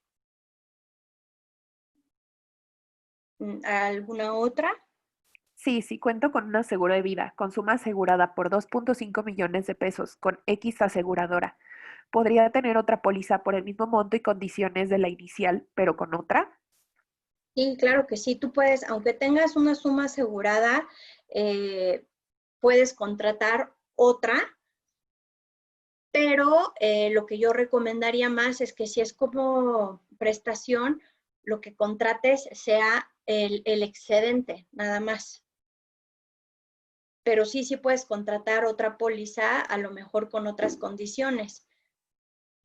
¿Alguna otra? Sí, sí cuento con un seguro de vida, con suma asegurada por 2.5 millones de pesos, con X aseguradora. ¿Podría tener otra póliza por el mismo monto y condiciones de la inicial, pero con otra? Sí, claro que sí. Tú puedes, aunque tengas una suma asegurada, puedes contratar otra, pero lo que yo recomendaría más es que si es como prestación, lo que contrates sea el excedente, nada más. Pero sí puedes contratar otra póliza, a lo mejor con otras condiciones,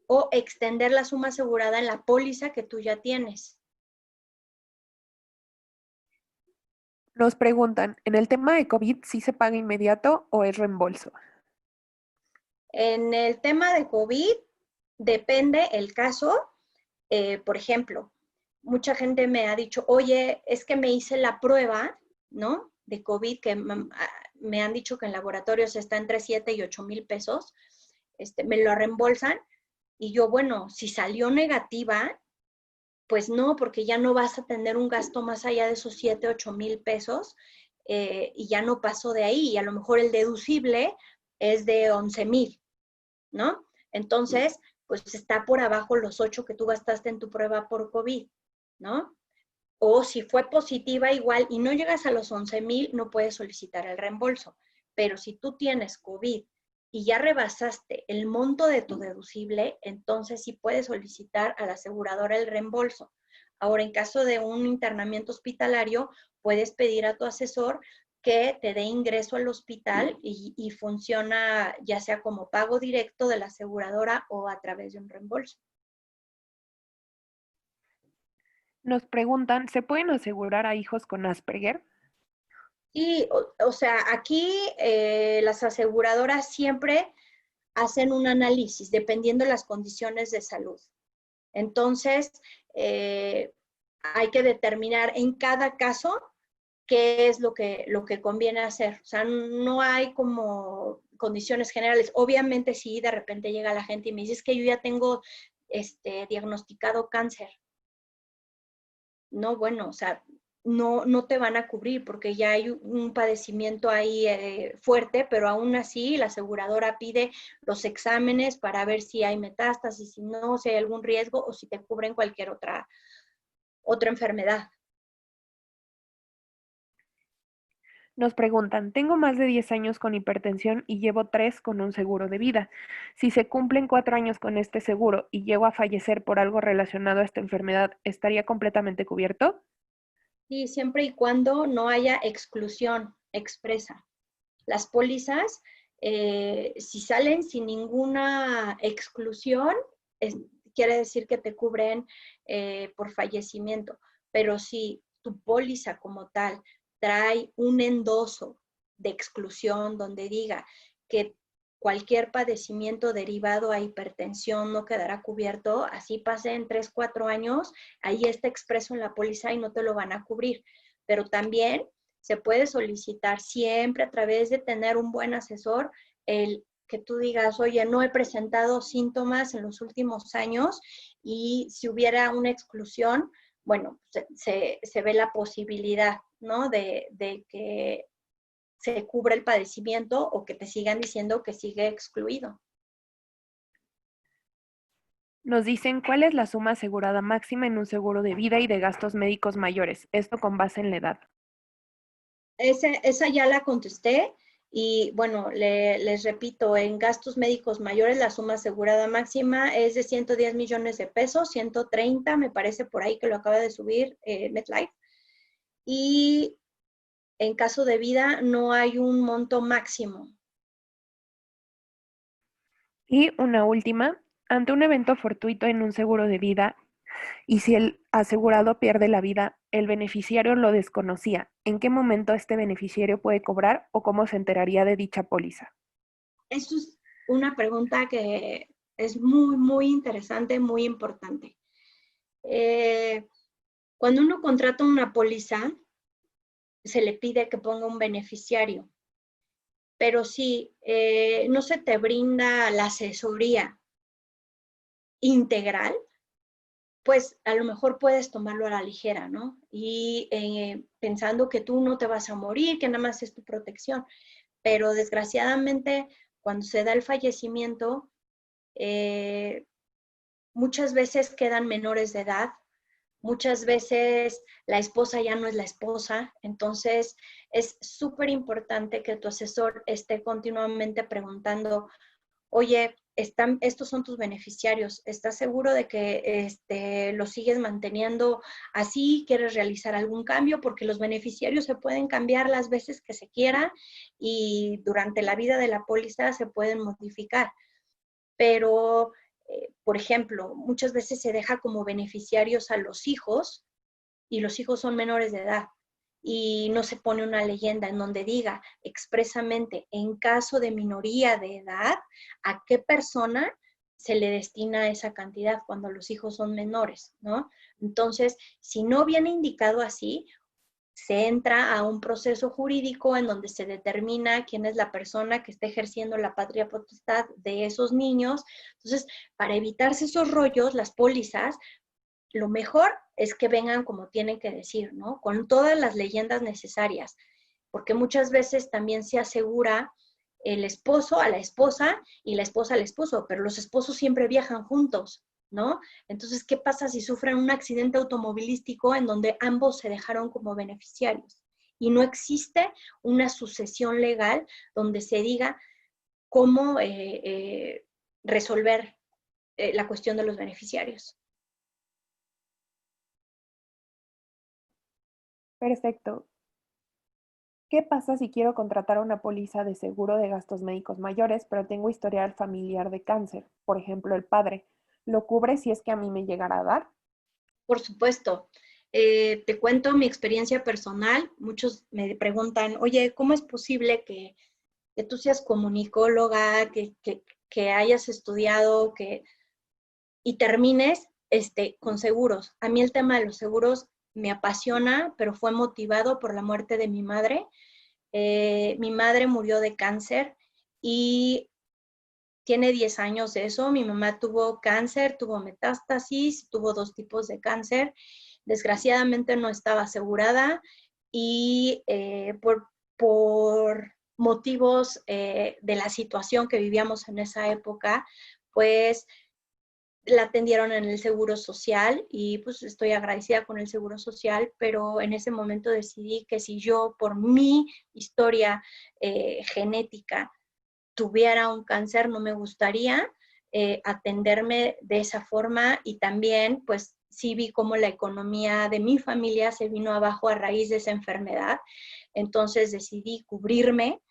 o extender la suma asegurada en la póliza que tú ya tienes. Nos preguntan, ¿en el tema de COVID sí se paga inmediato o es reembolso? En el tema de COVID, depende el caso. Por ejemplo, mucha gente me ha dicho, oye, es que me hice la prueba, ¿no? De COVID, que me han dicho que en laboratorios está entre 7 y 8,000 pesos, me lo reembolsan y yo, bueno, si salió negativa, pues no, porque ya no vas a tener un gasto más allá de esos 7, 8,000 pesos y ya no pasó de ahí y a lo mejor el deducible es de 11,000, ¿no? Entonces, pues está por abajo los 8 que tú gastaste en tu prueba por COVID, ¿no? O si fue positiva igual y no llegas a los 11,000, no puedes solicitar el reembolso. Pero si tú tienes COVID y ya rebasaste el monto de tu deducible, entonces sí puedes solicitar a la aseguradora el reembolso. Ahora, en caso de un internamiento hospitalario, puedes pedir a tu asesor que te dé ingreso al hospital y funciona ya sea como pago directo de la aseguradora o a través de un reembolso. Nos preguntan, ¿se pueden asegurar a hijos con Asperger? Y, o sea, aquí las aseguradoras siempre hacen un análisis dependiendo de las condiciones de salud. Entonces, hay que determinar en cada caso qué es lo que conviene hacer. O sea, no hay como condiciones generales. Obviamente, si de repente llega la gente y me dice, es que yo ya tengo diagnosticado cáncer. No, bueno, o sea, no te van a cubrir porque ya hay un padecimiento ahí fuerte, pero aún así la aseguradora pide los exámenes para ver si hay metástasis, si no, si hay algún riesgo o si te cubren cualquier otra enfermedad. Nos preguntan, tengo más de 10 años con hipertensión y llevo 3 con un seguro de vida. Si se cumplen 4 años con este seguro y llego a fallecer por algo relacionado a esta enfermedad, ¿estaría completamente cubierto? Y siempre y cuando no haya exclusión expresa. Las pólizas, si salen sin ninguna exclusión, es, quiere decir que te cubren por fallecimiento. Pero si tu póliza como tal trae un endoso de exclusión donde diga que cualquier padecimiento derivado a hipertensión no quedará cubierto, así pase en 3, 4 años, ahí está expreso en la póliza y no te lo van a cubrir. Pero también se puede solicitar siempre a través de tener un buen asesor el que tú digas, oye, no he presentado síntomas en los últimos años y si hubiera una exclusión, bueno, se ve la posibilidad, ¿no? De que se cubra el padecimiento o que te sigan diciendo que sigue excluido. Nos dicen cuál es la suma asegurada máxima en un seguro de vida y de gastos médicos mayores, esto con base en la edad. Esa ya la contesté y bueno, les repito, en gastos médicos mayores la suma asegurada máxima es de 110 millones de pesos, 130 me parece por ahí que lo acaba de subir MetLife. Y en caso de vida no hay un monto máximo. Y una última, ante un evento fortuito en un seguro de vida y si el asegurado pierde la vida, el beneficiario lo desconocía, ¿en qué momento este beneficiario puede cobrar o cómo se enteraría de dicha póliza? Esto es una pregunta que es muy, muy interesante, muy importante. Cuando uno contrata una póliza, se le pide que ponga un beneficiario, pero si no se te brinda la asesoría integral, pues a lo mejor puedes tomarlo a la ligera, ¿no? Y pensando que tú no te vas a morir, que nada más es tu protección. Pero desgraciadamente, cuando se da el fallecimiento, muchas veces quedan menores de edad, muchas veces la esposa ya no es la esposa, entonces es súper importante que tu asesor esté continuamente preguntando, oye, estos son tus beneficiarios, ¿estás seguro de que los sigues manteniendo así? ¿Quieres realizar algún cambio? Porque los beneficiarios se pueden cambiar las veces que se quiera y durante la vida de la póliza se pueden modificar. Pero, por ejemplo, muchas veces se deja como beneficiarios a los hijos y los hijos son menores de edad y no se pone una leyenda en donde diga expresamente en caso de minoría de edad a qué persona se le destina esa cantidad cuando los hijos son menores, ¿no? Entonces, si no viene indicado así, se entra a un proceso jurídico en donde se determina quién es la persona que está ejerciendo la patria potestad de esos niños. Entonces, para evitarse esos rollos, las pólizas, lo mejor es que vengan como tienen que decir, ¿no? Con todas las leyendas necesarias, porque muchas veces también se asegura el esposo a la esposa y la esposa al esposo, pero los esposos siempre viajan juntos, ¿no? Entonces, ¿qué pasa si sufren un accidente automovilístico en donde ambos se dejaron como beneficiarios? Y no existe una sucesión legal donde se diga cómo resolver la cuestión de los beneficiarios. Perfecto. ¿Qué pasa si quiero contratar una póliza de seguro de gastos médicos mayores, pero tengo historial familiar de cáncer? Por ejemplo, el padre. ¿Lo cubre si es que a mí me llegara a dar? Por supuesto. Te cuento mi experiencia personal. Muchos me preguntan, oye, ¿cómo es posible que tú seas comunicóloga, que hayas estudiado y termines con seguros? A mí el tema de los seguros me apasiona, pero fue motivado por la muerte de mi madre. Mi madre murió de cáncer y tiene 10 años de eso. Mi mamá tuvo cáncer, tuvo metástasis, tuvo 2 tipos de cáncer. Desgraciadamente no estaba asegurada y por motivos de la situación que vivíamos en esa época, pues la atendieron en el Seguro Social y pues estoy agradecida con el Seguro Social, pero en ese momento decidí que si yo por mi historia genética tuviera un cáncer, no me gustaría atenderme de esa forma y también pues sí vi cómo la economía de mi familia se vino abajo a raíz de esa enfermedad, entonces decidí cubrirme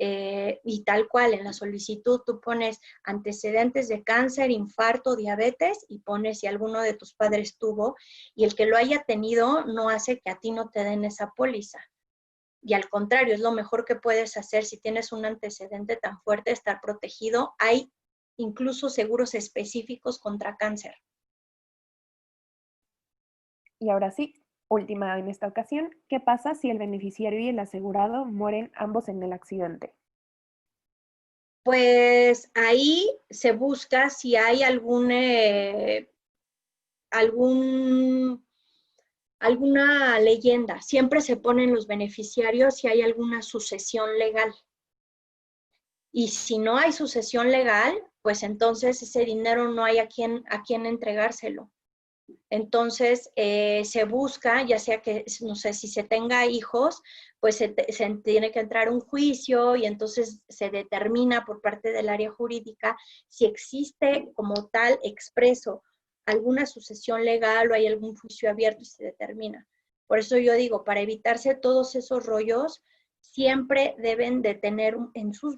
y tal cual en la solicitud tú pones antecedentes de cáncer, infarto, diabetes y pones si alguno de tus padres tuvo y el que lo haya tenido no hace que a ti no te den esa póliza. Y al contrario, es lo mejor que puedes hacer si tienes un antecedente tan fuerte, estar protegido. Hay incluso seguros específicos contra cáncer. Y ahora sí, última en esta ocasión, ¿qué pasa si el beneficiario y el asegurado mueren ambos en el accidente? Pues ahí se busca si hay algún alguna leyenda. Siempre se ponen los beneficiarios si hay alguna sucesión legal. Y si no hay sucesión legal, pues entonces ese dinero no hay a quién entregárselo. Entonces se busca, ya sea que, no sé, si se tenga hijos, pues se tiene que entrar a un juicio y entonces se determina por parte del área jurídica si existe como tal expreso alguna sucesión legal o hay algún juicio abierto y se determina. Por eso yo digo, para evitarse todos esos rollos, siempre deben de tener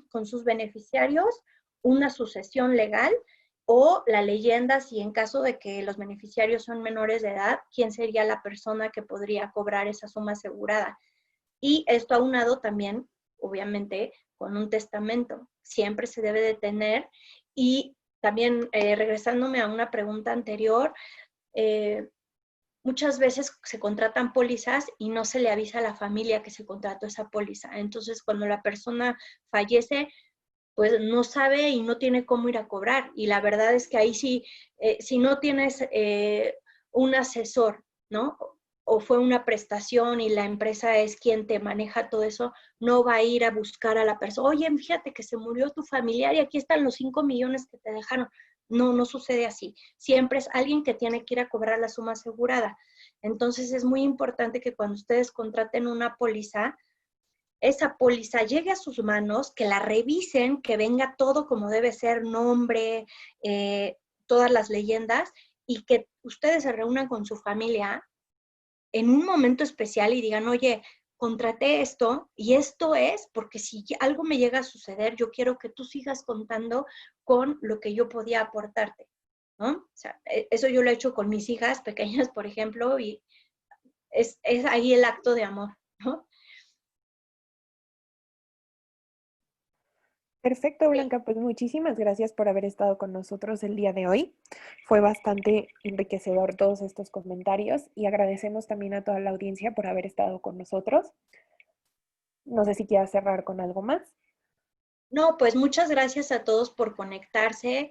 con sus beneficiarios una sucesión legal o la leyenda, si en caso de que los beneficiarios son menores de edad, quién sería la persona que podría cobrar esa suma asegurada. Y esto aunado también, obviamente, con un testamento. Siempre se debe de tener. Y también, regresándome a una pregunta anterior, eh, muchas veces se contratan pólizas y no se le avisa a la familia que se contrató esa póliza. Entonces, cuando la persona fallece, pues no sabe y no tiene cómo ir a cobrar. Y la verdad es que ahí sí, si no tienes un asesor, ¿no? O fue una prestación y la empresa es quien te maneja todo eso, no va a ir a buscar a la persona, oye, fíjate que se murió tu familiar y aquí están los 5 millones que te dejaron. No, no sucede así. Siempre es alguien que tiene que ir a cobrar la suma asegurada. Entonces es muy importante que cuando ustedes contraten una póliza, esa póliza llegue a sus manos, que la revisen, que venga todo como debe ser, nombre, todas las leyendas, y que ustedes se reúnan con su familia en un momento especial y digan, oye, contraté esto y esto es porque si algo me llega a suceder, yo quiero que tú sigas contando con lo que yo podía aportarte, ¿no? O sea, eso yo lo he hecho con mis hijas pequeñas, por ejemplo, y es ahí el acto de amor, ¿no? Perfecto, Sí. Blanca, pues muchísimas gracias por haber estado con nosotros el día de hoy. Fue bastante enriquecedor todos estos comentarios y agradecemos también a toda la audiencia por haber estado con nosotros. No sé si quieras cerrar con algo más. No, pues muchas gracias a todos por conectarse,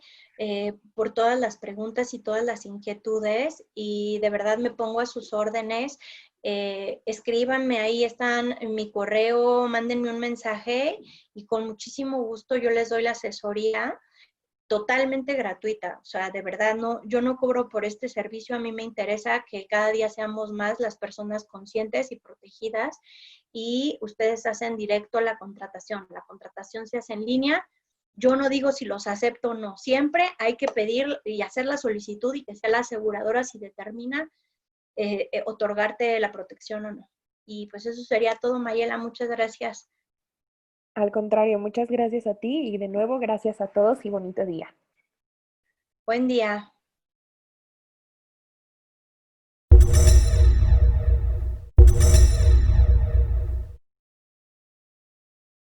por todas las preguntas y todas las inquietudes y de verdad me pongo a sus órdenes. Escríbanme, ahí están en mi correo, mándenme un mensaje y con muchísimo gusto yo les doy la asesoría totalmente gratuita. O sea, de verdad, no, yo no cobro por este servicio. A mí me interesa que cada día seamos más las personas conscientes y protegidas y ustedes hacen directo la contratación. La contratación se hace en línea. Yo no digo si los acepto o no. Siempre hay que pedir y hacer la solicitud y que sea la aseguradora si determina otorgarte la protección o no. Y pues eso sería todo, Mayela. Muchas gracias. Al contrario, muchas gracias a ti y de nuevo gracias a todos y bonito día. Buen día.